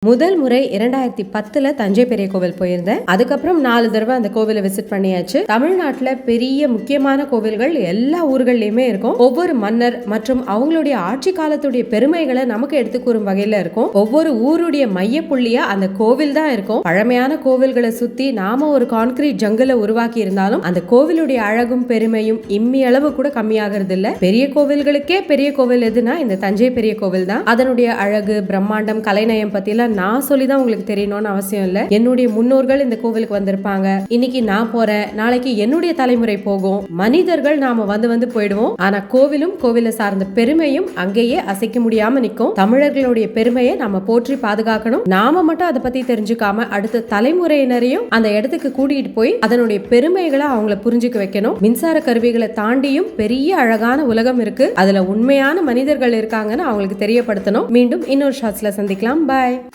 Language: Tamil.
முதல் முறை 2010 தஞ்சை பெரிய கோவில் போயிருந்தேன். அதுக்கப்புறம் 4 தடவை அந்த கோவிலை விசிட் பண்ணியாச்சு. தமிழ்நாட்டுல பெரிய முக்கியமான கோவில்கள் எல்லா ஊர்கள்லயுமே இருக்கும். ஒவ்வொரு மன்னர் மற்றும் அவங்களுடைய ஆட்சி காலத்துடைய பெருமைகளை நமக்கு எடுத்து கூறும் வகையில இருக்கும். ஒவ்வொரு ஊருடைய மைய புள்ளியா அந்த கோவில் தான் இருக்கும். பழமையான கோவில்களை சுத்தி நாம ஒரு கான்கிரீட் ஜங்கலை உருவாக்கி இருந்தாலும் அந்த கோவிலுடைய அழகும் பெருமையும் இம்மி அளவு கூட கம்மியாகிறது இல்ல. பெரிய கோவில்களுக்கே பெரிய கோவில் எதுனா இந்த தஞ்சை பெரிய கோவில் தான். அதனுடைய அழகு, பிரம்மாண்டம், கலைநயம் பத்திலாம் நான் சொல்லிதான் உங்களுக்கு தெரியணும்னு அவசியம் இல்ல. என்னுடைய முன்னோர்கள் இந்த கோவிலுக்கு வந்திருப்பாங்க. இன்னைக்கு நான் போறேன், நாளைக்கு என்னுடைய தலைமுறை போகும். மனிதர்கள் நாம வந்து போயிடுவோம். ஆனா கோவிலும் கோவிலை சார்ந்த பெருமையும் அங்கேயே அசைக்க முடியாம நிற்கும். தமிழர்களுடைய பெருமையை நாம போற்றி பாதுகாக்கணும். நாம மட்டும் அதை பத்தி தெரிஞ்சுக்காம அடுத்த தலைமுறையினரையும் அந்த இடத்துக்கு கூட்டிட்டு போய் அதனுடைய பெருமைகளை அவங்கள புரிஞ்சுக்க வைக்கணும். மின்சார கருவிகளை தாண்டியும் பெரிய அழகான உலகம் இருக்கு. அதுல உண்மையான மனிதர்கள் இருக்காங்கன்னு அவங்களுக்கு தெரியப்படுத்தணும். மீண்டும் இன்னொரு ஷாட்ஸ்ல சந்திக்கலாம். பாய்.